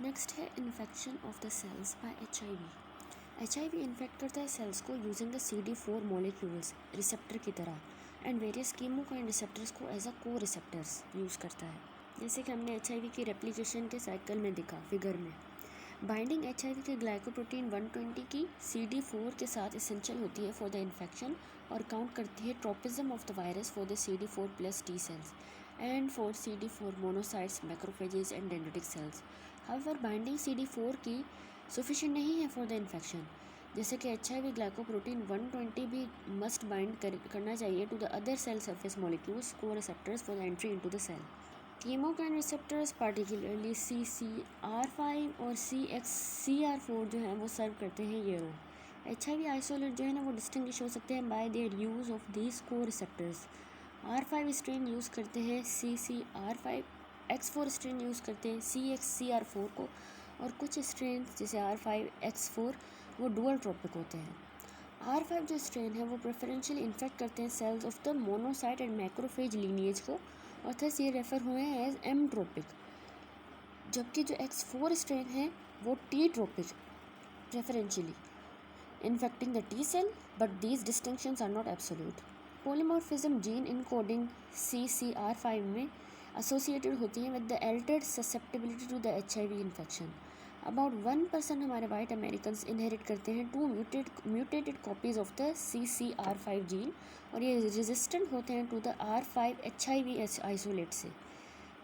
Next है infection of the cells by HIV। HIV infect करता है सेल्स को using the CD4 molecules receptor की तरह एंड वेरियस कीमोकाइन रिसेप्टर्स को एज अ को रिसेप्टर्स यूज़ करता है, जैसे कि हमने HIV की रेप्लिकेशन के साइकिल में दिखा फिगर में। बाइंडिंग HIV के ग्लाइकोप्रोटीन 120 की CD4 के साथ एसेंशियल होती है फॉर द इन्फेक्शन और काउंट करती है tropism of the virus for the CD4+ T cells and for CD4 monocytes, macrophages and dendritic cells. However binding CD4 की सफिशिएंट नहीं है फॉर द इन्फेक्शन, जैसे कि HIV ग्लाइकोप्रोटीन 120 भी मस्ट बाइंड करना चाहिए to the other cell surface molecules को receptors for the entry into the cell. Chemokine receptors particularly CCR5 और CXCR4 जो है वो सर्व करते हैं ये रोल। HIV आइसोलेट जो है ना वो डिस्टिंग्विश हो सकते हैं bye there use of these को रिसेप्टर्स। R5 स्ट्रेन यूज़ करते हैं CCR5, X4 स्ट्रेन यूज़ करते हैं CXCR4 को, और कुछ स्ट्रेन जैसे R5X4 वो डुअल ट्रोपिक होते हैं। R5 जो स्ट्रेन है वो प्रेफरेंशियली इन्फेक्ट करते हैं cells of the monocyte and macrophage lineage को, और थस ये रेफर हुए हैं एज M ट्रोपिक, जबकि जो X4 स्ट्रेन है वो T tropic preferentially infecting the T cell, but these distinctions are not absolute. Polymorphism gene encoding CCR5 में एसोसिएटेड होती है with the altered susceptibility to the HIV infection. About 1% हमारे white Americans inherit करते हैं 2 mutated copies of the CCR5 gene, और ये resistant होते हैं to the R5 HIV isolate से।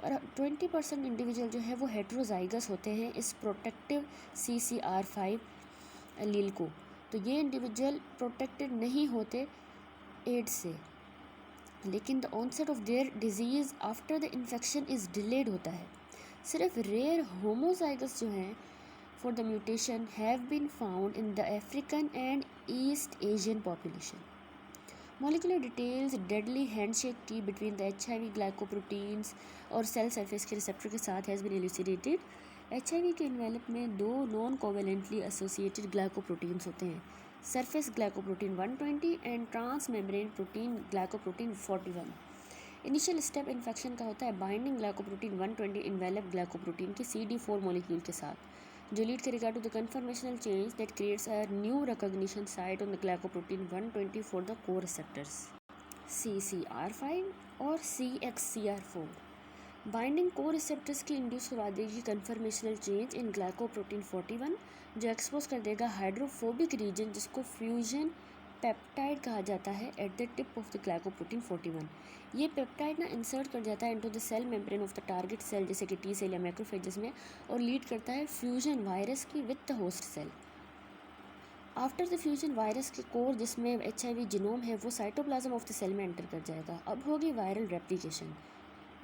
और 20% इंडिविजुअल जो है वो हेट्रोजाइगस होते हैं इस प्रोटेक्टिव CCR5 एलील को, तो ये इंडिविजुअल प्रोटेक्टेड नहीं होते एड्स से, लेकिन the onset of their disease after the infection is delayed होता है। सिर्फ रेयर होमोजाइगस जो हैं for the mutation have been found in the African and East Asian population. Molecular details deadly handshake की बिटवीन द HIV ग्लाइकोप्रोटीन्स और cell surface के receptor के साथ हैज़ बीन एल्यूसिडेटेड। HIV के इन्वेलप में 2 non covalently associated glycoproteins होते हैं, surface glycoprotein 120 and trans membrane protein glycoprotein 41। Initial step infection का होता है बाइंडिंग ग्लाइकोप्रोटीन 120 इन्वेलप ग्लाइकोप्रोटीन के CD4 मॉलिक्यूल के साथ, जो लीड करेगा to the conformational change that creates a new recognition site on the glycoprotein 120 for the coreceptors CCR5 और CXCR4। Binding को रिसेप्टर्स की इंड्यूस करवा देगी कन्फर्मेशनल चेंज इन ग्लाइकोप्रोटीन 41, जो एक्सपोज कर देगा हाइड्रोफोबिक रीजन जिसको फ्यूजन पेप्टाइड कहा जाता है at the tip of the glycoprotein 41। ये पेप्टाइड ना इंसर्ट कर जाता है into the cell membrane of the target cell, जैसे कि T सेल या मैक्रोफेजेस में, और लीड करता है फ्यूजन वायरस की with the host cell. After the fusion virus के कोर जिसमें HIV जीनोम है वो साइटोप्लाज्म ऑफ द सेल में एंटर कर जाएगा। अब होगी वायरल रेप्लिकेशन।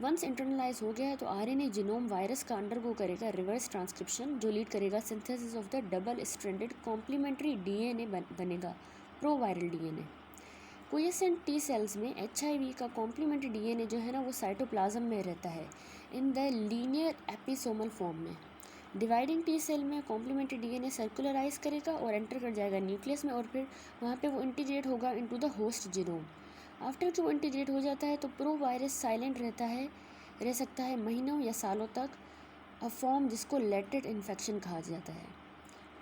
वंस इंटरनलाइज हो गया है तो RNA जीनोम वायरस का अंडरगो करेगा रिवर्स ट्रांसक्रिप्शन, जो लीड करेगा synthesis of the double stranded complementary DNA बनेगा, proviral DNA। Quiescent T cells में HIV का कॉम्प्लीमेंट्री DNA जो है ना वो साइटोप्लाज्म में रहता है in the linear episomal form में। डिवाइडिंग T सेल में कॉम्प्लीमेंट्री DNA सर्कुलराइज करेगा और एंटर कर जाएगा न्यूक्लियस में, और फिर वहाँ पे वो इंटीग्रेट होगा into the host genome. After कि वो इंटीग्रेट हो जाता है तो प्रो वायरस साइलेंट रह सकता है महीनों या सालों तक, अ फॉर्म जिसको लेटेंट इन्फेक्शन कहा जाता है।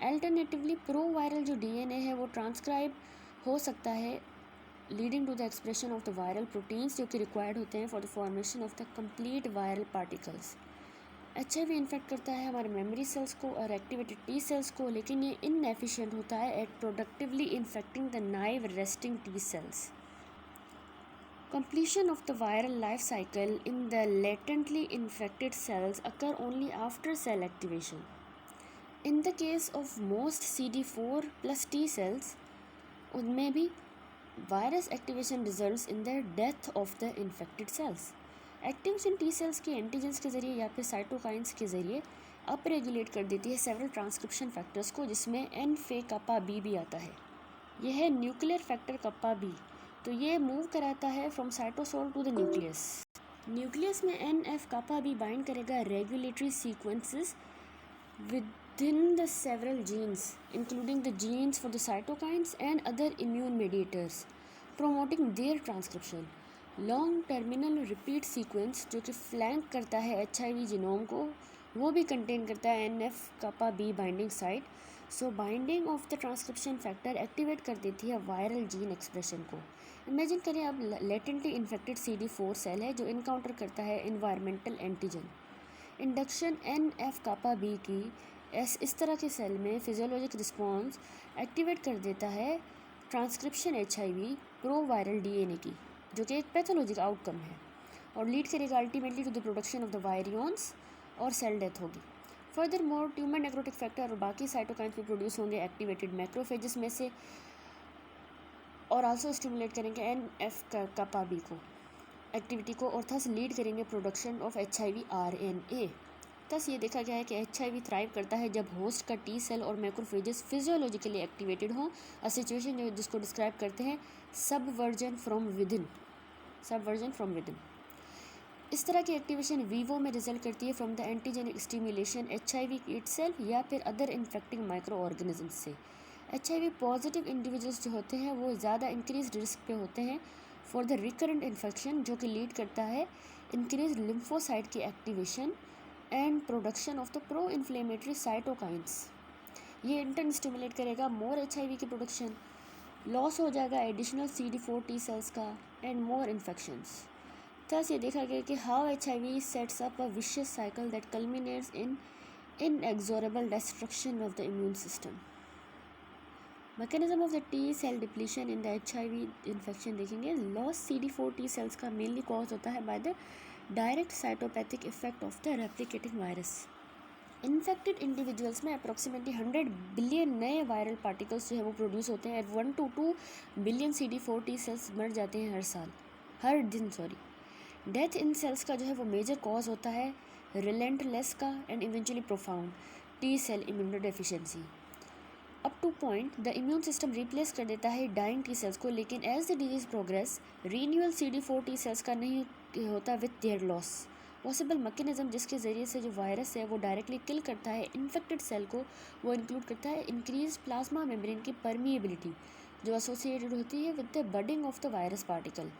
अल्टरनेटिवली प्रो वायरल जो DNA है वो ट्रांसक्राइब हो सकता है leading to the expression of the viral proteins जो कि रिक्वायर्ड होते हैं for the formation of the complete viral particles. HIV infect करता है हमारे मेमोरी सेल्स को और एक्टिवेटेड T सेल्स को, लेकिन ये इनएफिशिएंट होता है at productively infecting the naive resting T cells. Completion of the viral life cycle in the latently infected cells occur only after cell activation. In the case of most CD4 plus T cells, उनमें भी virus activation results in the death of the infected cells. Activation T cells के antigens के ज़रिए या फिर cytokines के ज़रिए up regulate कर देती है सेवरल ट्रांसक्रिप्शन फैक्टर्स को, जिसमें NFε-kappa B भी आता है। यह है न्यूक्लियर फैक्टर कप्पा B, तो ये मूव कराता है from cytosol to the nucleus. Nucleus में NF-kappa B बाइंड करेगा regulatory sequences within the several genes, including the genes for the cytokines and other immune mediators, promoting their transcription. Long terminal repeat sequence जो कि flank करता है HIV genome को वो भी contain करता है NF-κB binding site. So binding of the transcription factor activate कर देती है वायरल जीन एक्सप्रेशन को। इमेजिन करें अब लेटेंटली इन्फेक्टेड CD4 सेल है जो इनकाउंटर करता है इन्वायरमेंटल एंटीजन। इंडक्शन NF-κB की इस तरह के सेल में फिजियोलॉजिक रिस्पॉन्स एक्टिवेट कर देता है transcription HIV pro viral DNA की, जो कि एक पैथोलॉजिक आउटकम है और लीड करेगा ultimately to the production of the virions और सेल डेथ होगी। Furthermore tumour necrotic factor और बाकी साइटोकाइंस भी प्रोड्यूस होंगे एक्टिवेटेड मैक्रोफेजेस में से और आल्सो स्टिमुलेट करेंगे NF-κB को एक्टिविटी को और थस लीड करेंगे production of HIV RNA। Thus ये देखा गया है कि HIV थ्राइव करता है जब होस्ट का T सेल और मैक्रोफेजेस फिजियोलॉजिकली एक्टिवेटेड हों, अ सिचुएशन जिसको डिस्क्राइब करते हैं सबवर्जन फ्रॉम विदिन। इस तरह की एक्टिवेशन वीवो में रिजल्ट करती है from the antigenic stimulation HIV itself या फिर अदर इन्फेक्टिंग माइक्रो ऑर्गेनिजम्स से। HIV पॉजिटिव इंडिविजुअल्स जो होते हैं वो ज़्यादा इंक्रीज रिस्क पे होते हैं फॉर द रिकरेंट इन्फेक्शन, जो कि लीड करता है इंक्रीज लिम्फोसाइट की activation and production of the pro inflammatory cytokines. ये इंटर्न स्टिमुलेट करेगा मोर HIV की प्रोडक्शन, लॉस हो जाएगा एडिशनल CD4 T सेल्स का एंड मोर इन्फेक्शंस। थस ये देखा गया कि how HIV sets up a vicious cycle that culminates in inexorable destruction of the immune system. Mechanism of the T cell depletion in the HIV infection देखेंगे। Loss CD4 T cells का mainly cause होता है by the direct cytopathic effect of the replicating virus. Infected individuals में approximately 100 billion नए viral particles जो है वो produce होते हैं। 1 to 2 billion CD4 T sales मर जाते हैं हर दिन। डेथ इन सेल्स का जो है वो मेजर कॉज होता है रिलेंटलेस का and eventually profound T cell immunodeficiency. Up to point the immune system replace कर देता है डाइंग T सेल्स को, लेकिन as the disease progress renewal CD4 T cells का नहीं होता with their loss. Possible mechanism जिसके ज़रिए से जो वायरस है वो डायरेक्टली किल करता है इन्फेक्टेड सेल को, वो इंक्लूड करता है इंक्रीज प्लाज्मा मेम्ब्रेन की परमिएबिलिटी जो एसोसिएटेड होती है with the budding of the virus particle,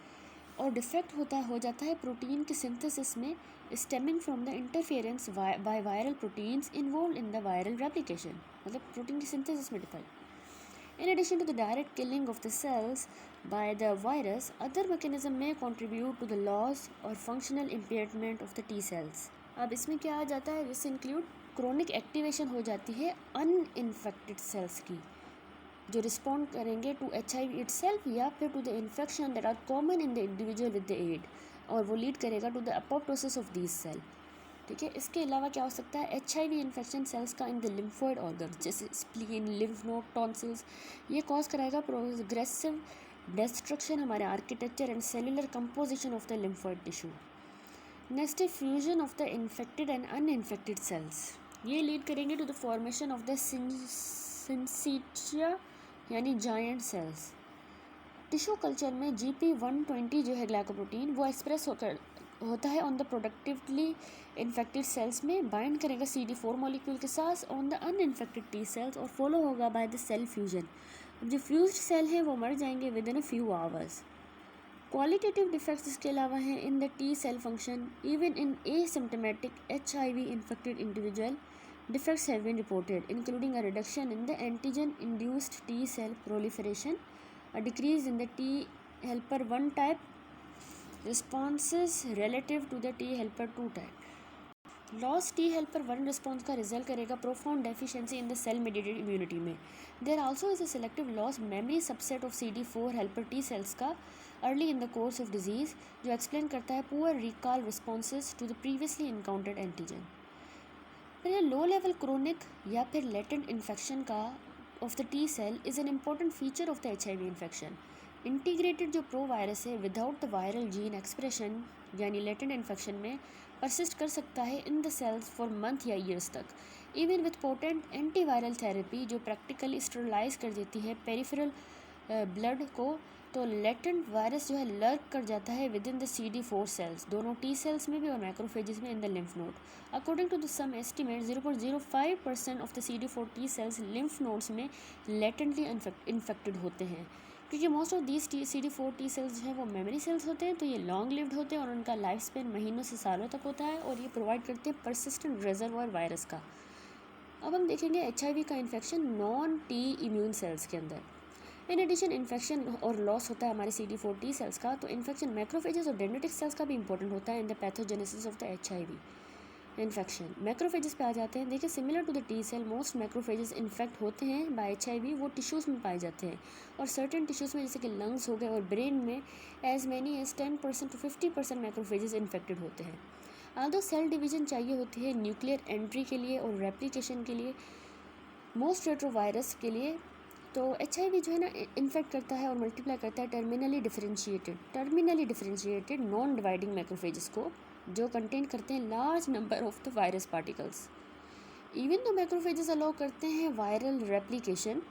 और डिफेक्ट हो जाता है प्रोटीन के सिंथेसिस में stemming from the interference by viral proteins involve in the viral replication, मतलब प्रोटीन की सिंथेसिस में defect. In addition to the direct killing of the cells by the virus, other mechanism में contribute to the loss और functional impairment of the T cells. अब इसमें क्या आ जाता है, जिससे इंक्लूड क्रोनिक एक्टिवेशन हो जाती है अनइन्फेक्टेड सेल्स की जो रिस्पॉन्ड करेंगे टू HIV इटसेल्फ या फिर to the infection that are common in the individual with the AIDS, और वो लीड करेगा to the apoptosis of these cell. ठीक है, इसके अलावा क्या हो सकता है, HIV इन्फेक्शन सेल्स का इन द लिम्फोइड ऑर्गन जैसे स्प्लीन, लिम्फ नोड, टॉन्सिल्स, ये कॉज कराएगा प्रोग्रेसिव डिस्ट्रक्शन हमारे architecture and cellular composition of the lymphoid tissue. Next है fusion of the infected and uninfected cells. ये लीड करेंगे to the formation of the syncytia यानी giant sales. Tissue culture में GP120 जो है glycoprotein वो express होता है on the productively infected cells में, बाइंड करेगा CD4 मॉलिक्यूल के साथ on the uninfected T cells और फॉलो होगा बाय द सेल फ्यूजन। अब जो फ्यूज्ड सेल हैं वो मर जाएंगे within a few hours. Qualitative defects इसके अलावा हैं in the T cell function even in asymptomatic HIV infected individual. Defects have been reported, including a reduction in the antigen-induced T cell proliferation, a decrease in the T helper 1 type responses relative to the T helper 2 type. Lost T helper 1 response का result करेगा profound deficiency in the cell-mediated immunity में। There also is a selective loss memory subset of CD4 helper T cells का early in the course of disease, जो explain करता है poor recall responses to the previously encountered antigen। फिर low level chronic या फिर latent infection का of the T cell is an important feature of the HIV infection. Integrated जो provirus है without the viral gene expression यानी latent infection में persist कर सकता है in the cells for month या ईयर्स तक, even with potent antiviral therapy जो प्रैक्टिकली स्टेरलाइज कर देती है पेरिफेरल ब्लड को, तो लेटेंट वायरस जो है लर्क कर जाता है with in the CD4 cells, दोनों T सेल्स में भी और मैक्रोफेजेस में in the lymph node. According to the some estimate 0.05% of the CD4 T cells lymph nodes में लेटेंटली इन्फेक्टेड होते हैं। क्योंकि most of these CD4 T cells जो हैं वो मेमोरी सेल्स होते हैं, तो ये लॉन्ग लिव्ड होते हैं और उनका लाइफ स्पेन महीनों से सालों तक होता है और ये प्रोवाइड करते हैं परसिस्टेंट रिजर्वॉयर वायरस का। अब हम देखेंगे HIV का infection non T immune cells के अंदर। इन एडिशन इन्फेक्शन और लॉस होता है हमारे CD4 टी सेल्स का, तो इन्फेक्शन मैक्रोफेजेस और डेंड्रिटिक सेल्स का भी इंपॉर्टेंट होता है in the pathogenesis of the HIV infection. Macrophages पे आ जाते हैं। देखिए, similar to the T cell, most macrophages infect होते हैं बाय HIV, वो टिश्यूज़ में पाए जाते हैं और सर्टेन टिश्यूज़ में जैसे कि लंग्स हो गए और ब्रेन में as many as 10% to 50% macrophages infected होते हैं। आल्दो सेल डिवीजन चाहिए होती है न्यूक्लियर एंट्री के लिए और रेप्लिकेशन के लिए, मोस्ट रेट्रोवायरस के लिए। तो HIV जो है ना इन्फेक्ट करता है और मल्टीप्लाई करता है terminally differentiated non dividing macrophages को, जो कंटेन करते हैं large number of the virus particles. Even though macrophages allow करते हैं वायरल रेप्लिकेशन,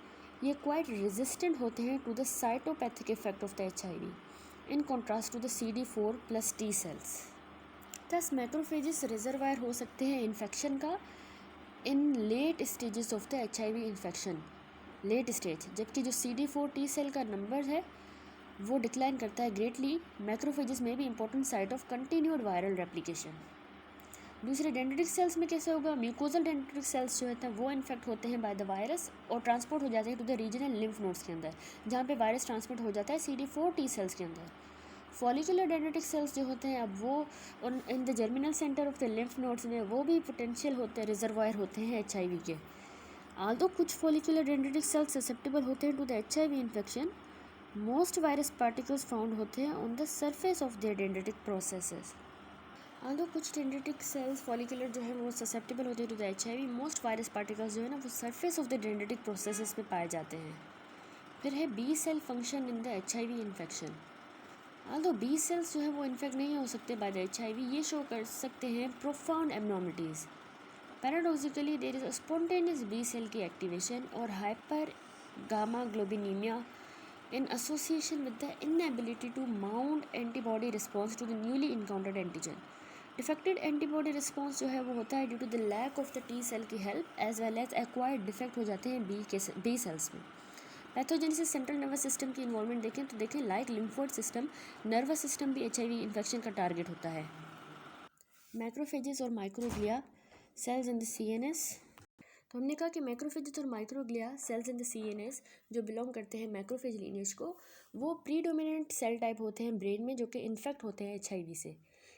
ये क्वाइट रेजिस्टेंट होते हैं to the cytopathic effect of the HIV in contrast to the CD4+ T cells. Thus macrophages reservoir हो सकते हैं infection का in late stages of the HIV infection, late stage, जबकि जो CD4 T cell का number है वो decline करता है ग्रेटली। मैक्रोफेजेस में भी important site of continued viral replication. दूसरे डेंड्रिटिक सेल्स में कैसे होगा, म्यूकोजल डेंड्रिटिक सेल्स जो है वो इन्फेक्ट होते हैं बाय द वायरस और ट्रांसपोर्ट हो जाते हैं to the regional lymph nodes के अंदर, जहाँ पे वायरस ट्रांसपोर्ट हो जाता है CD4 T सेल्स के अंदर। फॉलिकुलर डेंड्रिटिक सेल्स जो होते हैं अब वो in the germinal centre of the lymph nodes में वो भी पोटेंशियल होते हैं, रिजर्वायर होते हैं HIV के। आल्दो कुछ फॉलिकुलर डेंड्रिटिक सेल्स ससेप्टेबल होते हैं to the HIV infection, most virus particles found होते हैं on the surface of their dendritic processes. Although कुछ डेंड्रिटिक सेल्स फॉलिकुलर जो है वो ससेप्टेबल होते हैं to the HIV, most virus particles जो है ना वो surface of the dendritic processes पे पाए जाते हैं। फिर है B cell function in the HIV infection. Although B cells जो है वो इन्फेक्ट नहीं हो सकते बाय द HIV, ये शो कर सकते हैं profound abnormalities. Paradoxically there is a spontaneous B cell की एक्टिवेशन और hypergammaglobulinemia in association with the inability to mount antibody response to the newly encountered antigen. Defected antibody response जो है वो होता है due to the lack of the T cell की help as well as acquired defect हो जाते हैं B cells में। पैथोजेनेसिस सेंट्रल नर्वस सिस्टम की इन्वॉल्वमेंट देखें तो देखें like lymphoid system, nervous system भी HIV इन्फेक्शन का टारगेट होता है। मैक्रोफेजेस और microglia cells in the CNS। तो हमने कहा कि मैक्रोफेजेस और microglia cells in the CNS जो बिलोंग करते हैं मैक्रोफेज लीनिएज को, वो प्रीडोमिनेंट सेल टाइप होते हैं ब्रेन में जो कि इन्फेक्ट होते हैं HIV से।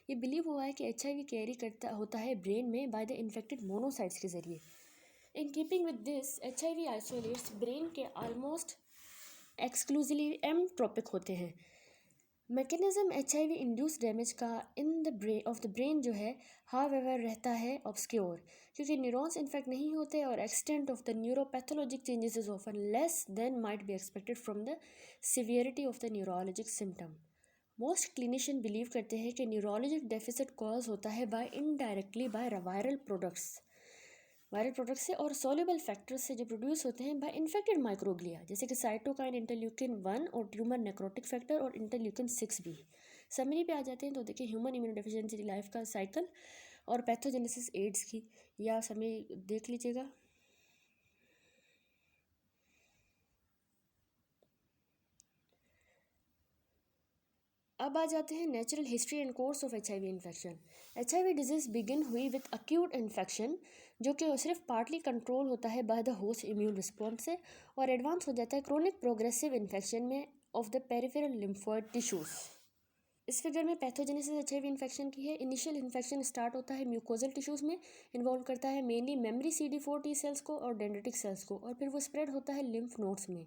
ये बिलीव हुआ है कि HIV कैरी करता होता है ब्रेन में बाय द इन्फेक्टेड मोनोसाइट्स के जरिए। In keeping with this, HIV isolates brain के ऑलमोस्ट एक्सक्लूसिवली एम्ट्रोपिक होते हैं। मैकेनिज्म HIV इंड्यूस डैमेज का इन द ब्रेन जो है हाउएवर रहता है ऑब्सक्योर, क्योंकि न्यूरॉन्स इन्फेक्ट नहीं होते और extent of the neuropathologic changes is often less than might be expected from the severity of the neurologic symptom. Most clinician believe करते हैं कि न्यूरोलॉजिक डेफिसिट कॉज होता है by indirectly by viral products से और सोल्यूबल फैक्टर्स से जो produce होते हैं बाय इन्फेक्टेड माइक्रोग्लिया, जैसे कि साइटोकाइन, इंटरल्यूकिन 1 और ट्यूमर नेक्रोटिक फैक्टर और इंटरल्यूकिन 6 भी। समरी पे आ जाते हैं तो देखिए ह्यूमन इम्यूनोडेफिशिएंसी लाइफ का साइकिल और पैथोजेनेसिस एड्स की, या समरी देख लीजिएगा। अब आ जाते हैं natural history and course of HIV infection. HIV disease begin हुई विथ अक्यूट इन्फेक्शन जो कि सिर्फ पार्टली कंट्रोल होता है by the host immune response से और एडवांस हो जाता है क्रोनिक प्रोग्रेसिव इन्फेक्शन में of the peripheral lymphoid tissues. इस फिगर में पैथोजेनेसिस HIV इन्फेक्शन की है। इनिशियल इन्फेक्शन स्टार्ट होता है म्यूकोजल टिश्यूज़ में, इन्वॉल्व करता है mainly memory CD4 T cells को और डेंड्रिटिक सेल्स को, और फिर वो स्प्रेड होता है लिम्फ नोड्स में।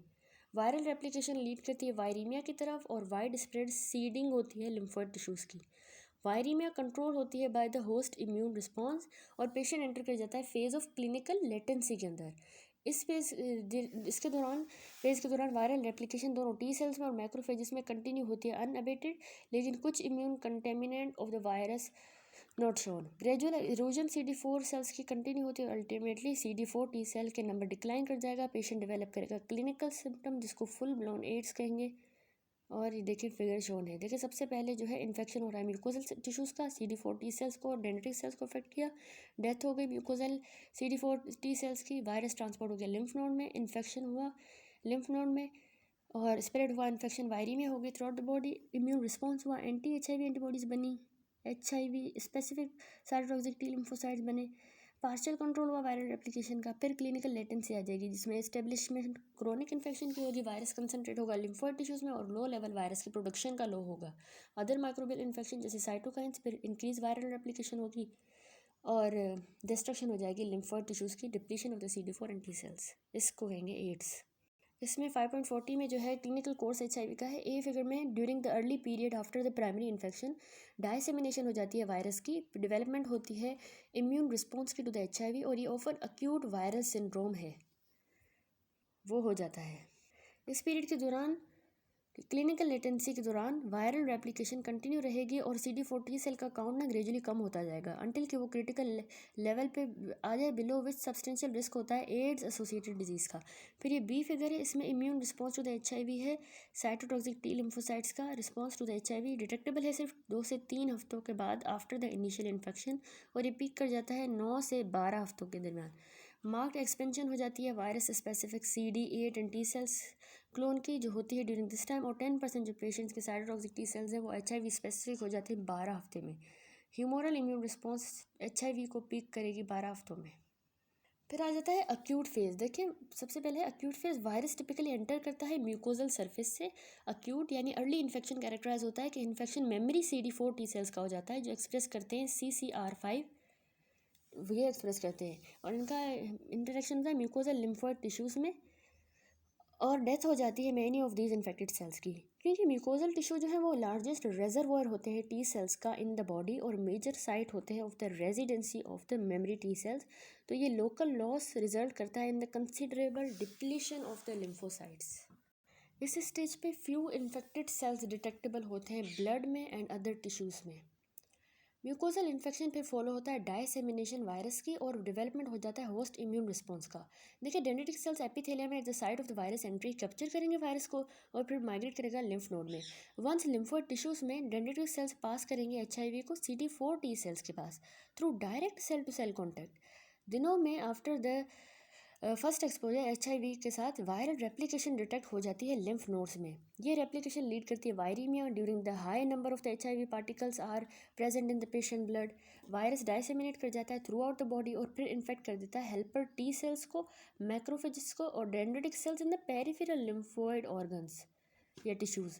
वायरल रेप्लिकेशन लीड करती है वायरीमिया की तरफ और वाइड स्प्रेड सीडिंग होती है लिम्फोइड टिश्यूज़ की। वायरीमिया कंट्रोल होती है by the host immune response और पेशेंट एंटर कर जाता है फेज ऑफ क्लिनिकल लेटेंसी के अंदर। इसके दौरान फेज़ के दौरान वायरल रेप्लिकेशन दोनों T सेल्स में और मैक्रोफेजेस में कंटिन्यू होती है अनअबेटेड, लेकिन कुछ immune containment of the virus not shown. Gradual erosion CD4 cells की कंटिन्यू होती है, अल्टीमेटली CD4 T सेल के नंबर डिक्लाइन कर जाएगा, पेशेंट डेवलप करेगा क्लिनिकल सिम्टम जिसको फुल ब्लोन एड्स कहेंगे। और ये देखिए फिगर शोन है। देखिए सबसे पहले जो है इन्फेक्शन हो रहा है म्यूकोजल टिश्यूज़ का, CD4 T सेल्स को और डेंड्रिटिक सेल्स को अफेक्ट किया, डेथ हो गई म्यूकोजल CD4 T सेल्स की, वायरस ट्रांसपोर्ट हो गया लिम्फ नोड में, इन्फेक्शन हुआ लिम्फ नोड में, और स्प्रेड हुआ इन्फेक्शन वायरीमिया हो गई through out the body, immune response हुआ, एंटी HIV एंटीबॉडीज़ बनी, HIV specific cytotoxic T lymphocytes बने, पार्शियल कंट्रोल हुआ वायरल रेप्लिकेशन का, फिर क्लिनिकल लेटेंसी आ जाएगी जिसमें एस्टेब्लिशमेंट क्रोनिक इन्फेक्शन की होगी, वायरस कंसनट्रेट होगा लिम्फोइड टिश्यूज़ में और लो लेवल वायरस की प्रोडक्शन का लो होगा, अदर माइक्रोबियल इन्फेक्शन जैसे साइटोकाइंस, फिर इंक्रीज वायरल रेप्लिकेशन होगी और डिस्ट्रक्शन हो जाएगी लिम्फोइड टिश्यूज़ की, depletion of the CD4 anti cells, इसको कहेंगे एड्स। इसमें 5.40 में जो है क्लिनिकल कोर्स HIV का है। ए फिगर में during the early period after the primary infection dissemination हो जाती है वायरस की, डेवलपमेंट होती है इम्यून रिस्पॉन्स की टू द HIV और ये ऑफन अक्यूट वायरल सिंड्रोम है, वो हो जाता है। इस पीरियड के दौरान क्लिनिकल लेटेंसी के दौरान वायरल रेप्लिकेशन कंटिन्यू रहेगी और CD4 टी सेल का काउंट ना ग्रेजुअली कम होता जाएगा अंटिल कि वो क्रिटिकल लेवल पे आ जाए बिलो विच सब्सटेंशियल रिस्क होता है एड्स एसोसिएटेड डिजीज़ का। फिर ये बी फिगर है, इसमें immune response to the HIV है, साइटोटॉक्सिक टी लिम्फोसाइट्स का response to the HIV detectable है सिर्फ 2 से 3 हफ्तों के बाद आफ्टर द इनिशियल इन्फेक्शन और ये पीक कर जाता है 9 से 12 हफ्तों के दरमियान। मार्क्ड एक्सपेंशन हो जाती है virus specific CD8 and T cells clone की जो होती है ड्यूरिंग दिस टाइम और 10% जो पेशेंट्स के साइटोटॉक्सिक टी सेल्स हैं वो HIV स्पेसिफिक हो जाती है 12 हफ्ते में। ह्यूमोरल इम्यून रिस्पॉन्स HIV को पीक करेगी 12 हफ्तों में। फिर आ जाता है अक्यूट फेज। देखिए सबसे पहले acute phase, virus typically enter करता है म्यूकोजल सरफेस से। अक्यूट यानी अर्ली इन्फेक्शन कैरेक्टराइज होता है कि infection memory CD4 T cells का हो जाता है जो एक्सप्रेस करते हैं CCR5, ये एक्सप्रेस करते हैं और इनका इंटरेक्शन होता है म्यूकोजल लिम्फोइड टिश्यूज़ में और डेथ हो जाती है many of these infected cells की, क्योंकि म्यूकोजल टिश्यू जो है वो लार्जेस्ट रेजर्वोयर होते हैं टी सेल्स का इन द बॉडी और मेजर साइट होते हैं of the residency of the memory T cells. तो ये लोकल लॉस रिजल्ट करता है in the considerable depletion of the lymphocytes. इस स्टेज पे फ्यू इन्फेक्टेड सेल्स डिटेक्टेबल होते हैं ब्लड में एंड अदर टिश्यूज़ में। म्यूकोजल इन्फेक्शन फिर फॉलो होता है डायसेमिनेशन वायरस की और डेवलपमेंट हो जाता है होस्ट इम्यून रिस्पॉन्स का। देखिए डेंड्रिटिक सेल्स एपिथेलियम में at the site of the virus entry capture करेंगे वायरस को और फिर माइग्रेट करेगा लिम्फ नोड में। वंस लिम्फोइड टिश्यूज में डेंड्रिटिक सेल्स पास करेंगे HIV को CD4 टी सेल्स के पास through direct cell to cell contact. दिनों में after the first exposure HIV के साथ वायरल रेप्लिकेशन डिटेक्ट हो जाती है लिम्फ नोड्स में। ये रेप्लिकेशन लीड करती है viremia during the high number of the HIV particles are present in the patient blood. Virus disseminate कर जाता है थ्रू आउट द बॉडी और फिर इन्फेक्ट कर देता है हेल्पर टी सेल्स को, मैक्रोफेजेस को और dendritic sales in the peripheral lymphoid organs या टिश्यूज़।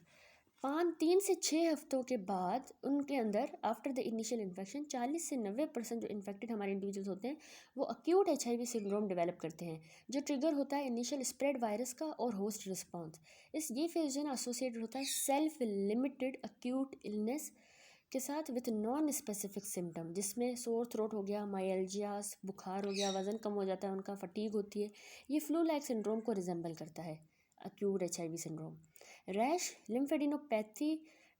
3 से 6 हफ्तों के बाद उनके अंदर आफ्टर द इनिशियल इन्फेक्शन 40 से 90% जो इन्फेक्टेड हमारे इंडिविजुअल्स होते हैं वो अक्यूट HIV सिंड्रोम डेवलप करते हैं जो ट्रिगर होता है इनिशियल स्प्रेड वायरस का और होस्ट रिस्पॉन्स। ये फेज जो है एसोसिएटेड होता है सेल्फ लिमिटेड अक्यूट इलनेस के साथ विथ नॉन स्पेसिफिक सिम्टम, जिसमें सोर थ्रोट हो गया, माइल्जियास, बुखार हो गया, वज़न कम हो जाता है उनका, फटीग होती है। ये फ्लू लाइक सिंड्रोम को रिजेंबल करता है acute HIV syndrome. Rash, lymphadenopathy,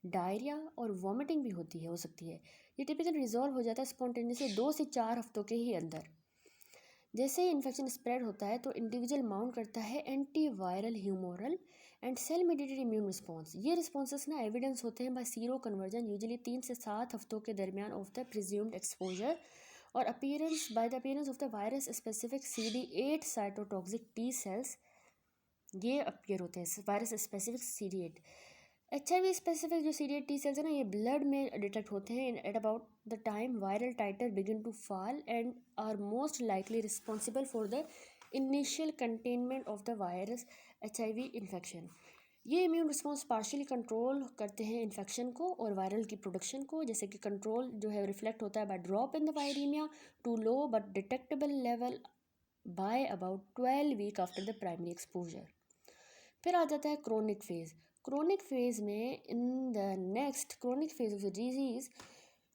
diarrhoea और वॉमिटिंग भी हो सकती है। ये टिपिकल रिजॉल्व हो जाता है स्पॉन्टेनियसली 2 से 4 हफ्तों के ही अंदर। जैसे ही इन्फेक्शन स्प्रेड होता है तो इंडिविजुअल माउंट करता है antiviral, humoral and cell mediated immune response. ये रिस्पॉन्सेस ना एविडेंस होते हैं बाय सीरो कन्वर्जन यूजुअली 3 से 7 हफ्तों के दरमियान ऑफ द प्रिज्यूम्ड एक्सपोजर और appearance by the appearance of the virus specific CD8 cytotoxic T cells, ये अपीयर होते हैं virus specific CD8। HIV specific जो CD8 टी सेल्स है ना ये ब्लड में डिटेक्ट होते हैं at about the time viral titer begin to fall and are most likely responsible for the initial containment of the virus HIV infection. ये immune response partially control करते हैं infection को और वायरल की production को, जैसे कि कंट्रोल जो है रिफ्लेक्ट होता है by drop in the viremia to low but detectable level by about 12 week after the primary exposure. फिर आ जाता है क्रोनिक फेज। क्रोनिक फेज में in the next chronic phase of the disease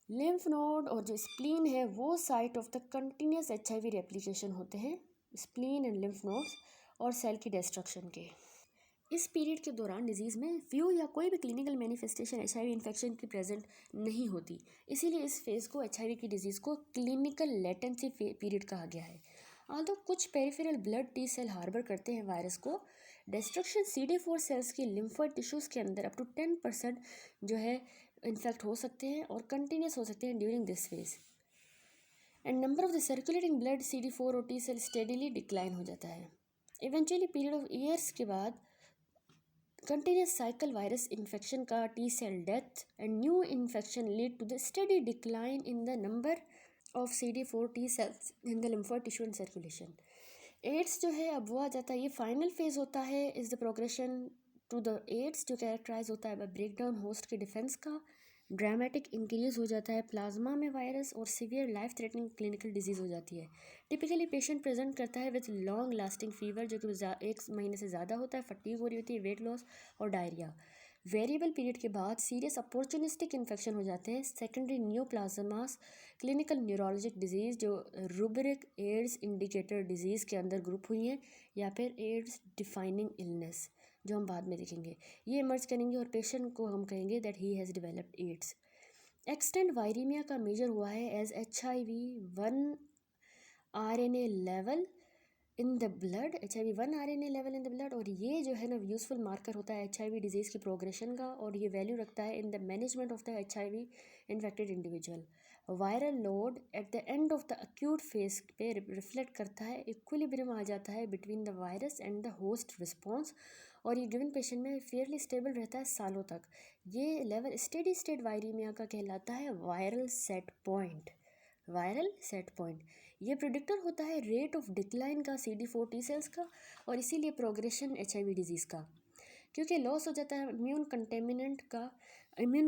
lymph node और जो spleen है वो site of the continuous HIV replication होते हैं, स्प्लीन एंड लिम्फ नोड्स और सेल की डिस्ट्रक्शन के। इस पीरियड के दौरान डिजीज़ में फ्यू या कोई भी क्लिनिकल मैनिफेस्टेशन HIV इन्फेक्शन की प्रेजेंट नहीं होती, इसीलिए इस फेज़ को HIV की डिजीज़ को क्लिनिकल लेटेंसी पीरियड कहा गया है। आल्दो कुछ peripheral blood T cell harbor करते हैं वायरस को, डिस्ट्रक्शन CD4 सेल्स की लिम्फोइड टिश्यूज़ के अंदर अप टू 10% जो है इन्फेक्ट हो सकते हैं और कंटिन्यूस हो सकते हैं during this phase and number of the circulating blood CD4 और टी सेल स्टेडीली डिक्लाइन हो जाता है। इवेंचुअली पीरियड ऑफ ईयर्स के बाद कंटिन्यूस साइकिल वायरस इन्फेक्शन का T cell death and new infection lead to the steady decline in the number of CD4 T cells in the lymphoid tissue and circulation. AIDS जो है अब वो आ जाता है, ये फाइनल फेज होता है is the progression to the AIDS, जो कैरेक्टराइज होता है ब्रेक डाउन होस्ट के डिफेंस का, ड्रामेटिक इंक्रीज हो जाता है प्लाज्मा में वायरस और severe life threatening clinical disease हो जाती है। टिपिकली पेशेंट प्रेजेंट करता है विथ लॉन्ग लास्टिंग फीवर जो कि 1 महीने से ज़्यादा होता है, फटीग हो रही होती है, वेट लॉस और डायरिया। वेरिएबल पीरियड के बाद सीरियस अपॉर्चुनिस्टिक इन्फेक्शन हो जाते हैं, सेकेंडरी न्यूप्लाज्मास, क्लिनिकल न्यूरोलॉजिक डिजीज़ जो रूब्रिक एड्स इंडिकेटर डिजीज़ के अंदर ग्रुप हुई हैं, या फिर एड्स डिफाइनिंग इलनेस जो हम बाद में देखेंगे, ये इमर्ज करेंगे और पेशेंट को हम कहेंगे that he has developed AIDS. Extent viremia का मेजर हुआ है as HIV1 RNA level in the blood, HIV1 RNA level in the blood, और ये जो है ना यूज़फुल मार्कर होता है HIV डिजीज़ की प्रोग्रेशन का, और ये वैल्यू रखता है in the management of the HIV infected individual. Viral load at the end of the acute phase पे रिफ्लेक्ट करता है, इक्विलिब्रियम आ जाता है between the virus and the host response, और ये गिवन पेशेंट में फेयरली स्टेबल रहता है सालों तक। ये लेवल स्टेडी स्टेट वायरीमिया का कहलाता है viral set point. Viral set point ये प्रिडिक्टर होता है रेट ऑफ डिक्लाइन का CD4 टी सेल्स का, और इसीलिए प्रोग्रेशन HIV डिजीज़ का, क्योंकि लॉस हो जाता है immune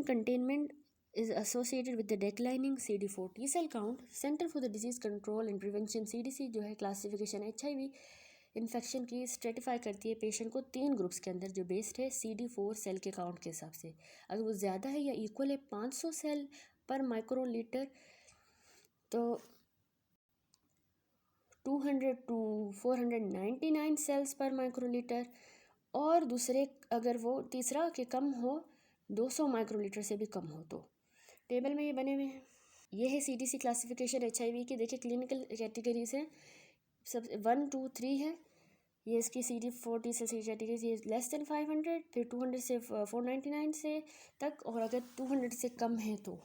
containment is associated with the declining CD4 T cell count. Center for the Disease Control and Prevention CDC जो है क्लासिफिकेशन HIV इन्फेक्शन की स्ट्रेटिफाई करती है पेशेंट को 3 ग्रुप्स के अंदर, जो बेस्ड है CD4 सेल के काउंट के हिसाब से। अगर वो ज़्यादा है या इक्वल है 500 सेल पर माइक्रोलीटर तो 200 to 499 सेल्स पर माइक्रोलीटर, और दूसरे अगर वो तीसरा के कम हो 200 माइक्रोलीटर से भी कम हो तो। टेबल में ये बने हुए हैं, ये है CDC क्लासिफिकेशन HIV की। देखिए क्लिनिकल कैटेगरीज हैं, सब 1 2 3 है, ये इसकी CD4 टी सेल कैटेगरीज, ये लेस देन 500, फिर 200 से 499 से तक, और अगर 200 से कम है तो।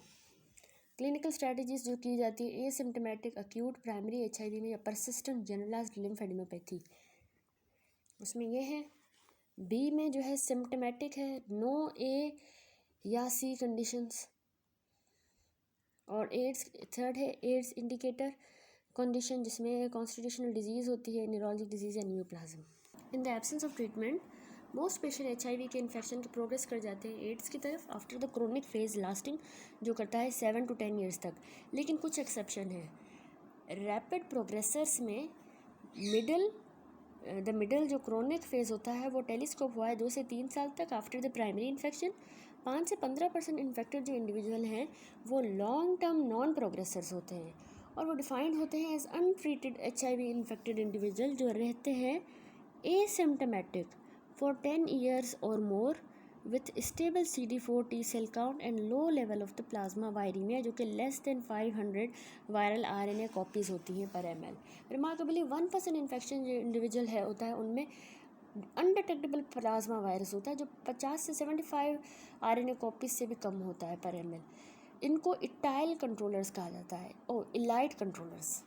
क्लिनिकल स्ट्रैटेजीज जो की जाती है एसिम्प्टोमेटिक एक्यूट प्राइमरी HIV में या परसिस्टेंट जनरलाइज्ड लिम्फेडेनोपैथी, उसमें ये है। B में जो है सिम्प्टोमेटिक है, नो A या C कंडीशंस, और एड्स थर्ड है एड्स इंडिकेटर कंडीशन जिसमें कॉन्स्टिट्यूशनल डिजीज़ होती है, न्यूरोलॉजिक डिजीज़ या neoplasm. In the absence of treatment most patient HIV के इन्फेक्शन के प्रोग्रेस कर जाते हैं एड्स की तरफ after the chronic phase lasting जो करता है 7 to 10 ईयर्स तक, लेकिन कुछ एक्सेप्शन है। रैपिड प्रोग्रेसर्स में मिडल जो क्रोनिक फेज होता है वो टेलीस्कोप हुआ है 2 से 3 साल तक आफ्टर द प्राइमरी इन्फेक्शन। 5 से 15% इन्फेक्टेड जो इंडिविजुअल हैं वो लॉन्ग टर्म नॉन प्रोग्रेसर्स होते हैं, और वो डिफाइंड होते हैं as untreated HIV infected individual जो रहते हैं asymptomatic for 10 years or more with stable CD4 T cell count and low level of the plasma viremia जो कि less than 500 viral RNA copies होती हैं पर ml। रिमार्केबली 1% इन्फेक्शन जो individual है होता है उनमें अनडिटेक्टेबल प्लाज्मा वायरस होता है जो 50 से 75 RNA कॉपीज से भी कम होता है पर ml। इनको इटाइल कंट्रोलर्स कहा जाता है, इलाइट कंट्रोलर्स।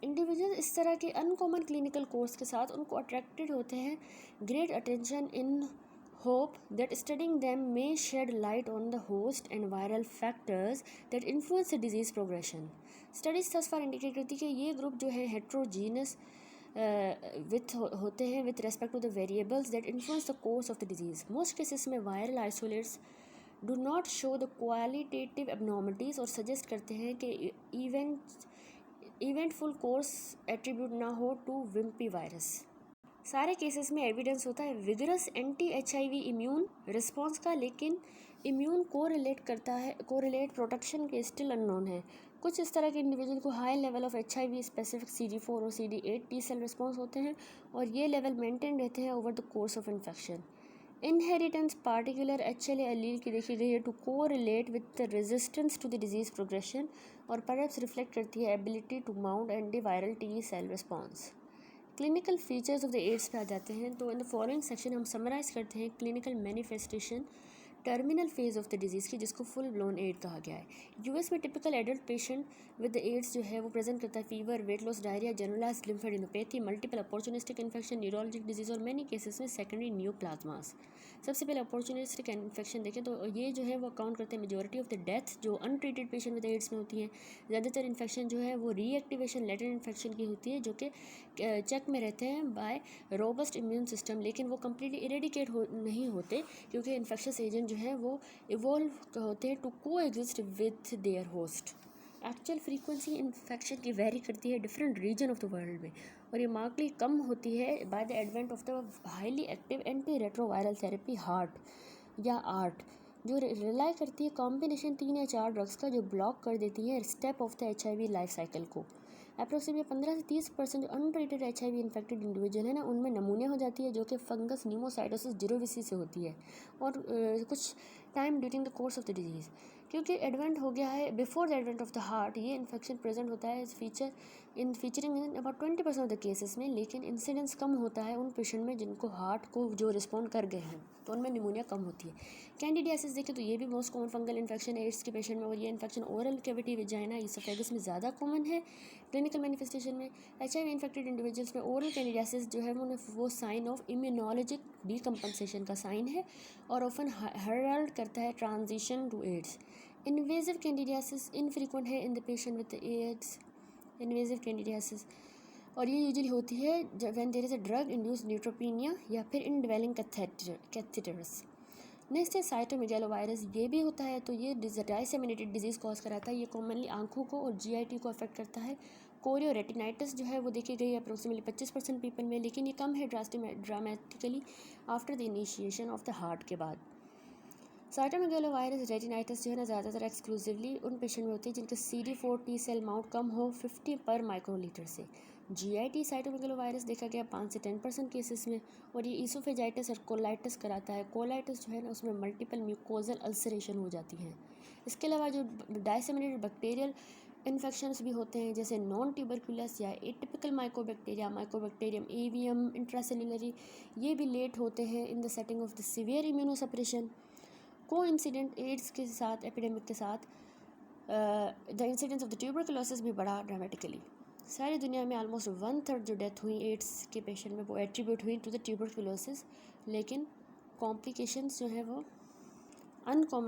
इंडिविजुअल इस तरह के अनकॉमन क्लिनिकल कोर्स के साथ उनको अट्रैक्टेड होते हैं great attention in hope that studying them may shed light on the host and viral factors that influence the disease progression. Studies thus far indicate करती है कि ये ग्रुप जो है हेट्रोजीनस होते हैं with respect to the variables that influence the course of the disease. Most cases में viral isolates do not show the qualitative abnormalities और सजेस्ट करते हैं कि इवेंटफुल कोर्स एट्रीब्यूट ना हो टू विम्पी वायरस। सारे केसेस में एविडेंस होता है vigorous anti HIV immune response का, लेकिन इम्यून कोरिलेट प्रोटेक्शन के स्टिल अननोन है। कुछ इस तरह के इंडिविजुअल को high level of HIV specific CD4 और CD8 T सेल रिस्पॉन्स होते हैं, और ये लेवल मेंटेन रहते हैं over the course of infection. Inheritance particular HLA allele की देखी गई है to correlate with the resistance to the disease progression, और परहैप्स रिफ्लेक्ट करती है ability to mount antiviral T cell response. Clinical features of the AIDS पे आ जाते हैं, तो इन द फॉलोइंग सेक्शन हम समराइज करते हैं clinical manifestation, terminal phase of the disease की, जिसको फुल ब्लोन एड कहा गया है। यूएस में typical adult patient with AIDS जो है वो प्रेजेंट करता है fever, weight loss, diarrhoea, generalised lymphadenopathy, multiple opportunistic infection, neurologic disease और मैनी केसेस में सेकेंडरी न्यूप्लाज्मास। सबसे पहले अपॉर्चुनिस्टिक इन्फेक्शन देखें तो ये जो है वो अकाउंट करते हैं मेजॉरिटी ऑफ द डेथ जो अनट्रीटेड पेशेंट विद एड्स में होती हैं। ज़्यादातर इन्फेक्शन जो है वो रीएक्टिवेशन लेटेंट इन्फेक्शन की होती है, जो कि चेक में रहते हैं बाय रोबस्ट इम्यून सिस्टम, लेकिन वो कम्प्लीटली इरेडिकेट नहीं होते क्योंकि इन्फेक्शस एजेंट जो है वो इवॉल्व होते हैं to coexist with their host. Actual frequency infection की वेरी करती है different region of the world में, और ये मार्कली कम होती है by the advent of the highly active antiretroviral therapy ART, जो रिलाई करती है कॉम्बिनेशन 3 या 4 ड्रग्स का, जो ब्लॉक कर देती है step of the HIV life cycle को। अप्रोक्सीमेटली 15 से 30% जो अनट्रीटेड HIV इन्फेक्टेड इंडिविजुअल है ना, उनमें नमूनिया हो जाती है जो कि फंगस न्यूमोसाइटोसिस जिरोविसी से होती है, और कुछ time during the course of the disease. क्योंकि एडवेंट हो गया है before the advent of the heart, ये इन्फेक्शन प्रेजेंट होता है featuring in about 20% of the cases में, लेकिन इंसिडेंस कम होता है उन पेशेंट में जिनको हार्ट को जो रिस्पॉन्ड कर गए हैं, तो उनमें निमोनिया कम होती है। कैंडिडियासिस देखें तो ये भी मोस्ट कॉमन फंगल इन्फेक्शन है एड्स के पेशेंट में, और ये infection oral cavity, vagina, oesophagus में ज़्यादा कॉमन है। क्लिनिकल मैनिफेस्टेशन में HIV इन्फेक्टेड इंडिविजुअल्स में ओरल कैंडिडियासिस जो है वो साइन ऑफ इम्यूनोलॉजिक डीकम्पनसेशन का साइन है और ऑफन हर्ल्ड करता है transition to AIDS. Invasive candidiasis infrequent है in the patient with AIDS invasive candidiasis, और ये यूजुअली होती है when there is a drug induced neutropenia या फिर इनड्वेलिंग कैथेटर्स। नेक्स्ट है साइटोमेगालोवायरस, ये भी होता है, तो ये डिसेमिनेटेड डिजीज़ कॉज कराता है। ये कॉमनली आंखों को और GIT को अफेक्ट करता है। कोरियोरेटिनाइटिस जो है वो देखी गई है अप्रोक्सीमेटली 25% पीपल में, लेकिन ये कम है dramatically after the initiation of the heart के बाद। साइटोमेगालोवायरस रेटिनाइटिस जो है ना, ज़्यादातर एक्सक्लूसिवली उन पेशेंट में होती है जिनका CD4 T सेल माउंट कम हो 50 पर माइक्रोलीटर से। GIT साइटोमेगालोवायरस देखा गया 5 से 10% केसेस में, और ये ईसोफेजाइटिस और कोलाइटिस कराता है। कोलाइटिस जो है ना, उसमें मल्टीपल म्यूकोजल अल्सरेशन हो जाती है। इसके अलावा जो डायसेमिनेटेड बैक्टीरियल इन्फेक्शंस भी होते हैं, जैसे नॉन ट्यूबरकुलस या एटिपिकल माइकोबैक्टीरियम एवियम इंट्रासेलुलरी, ये भी लेट होते हैं in the setting of the severe immunosuppression. Coincident AIDS के साथ एपिडेमिक के साथ the incidence of the tuberculosis भी बढ़ा ड्रामेटिकली। सारी दुनिया में ऑलमोस्ट 1/3 जो डेथ हुई एड्स के पेशेंट में वो एट्रीब्यूट हुई टू द ट्यूबरकुलोसिस, लेकिन कॉम्प्लिकेशंस जो है वो अनकॉमन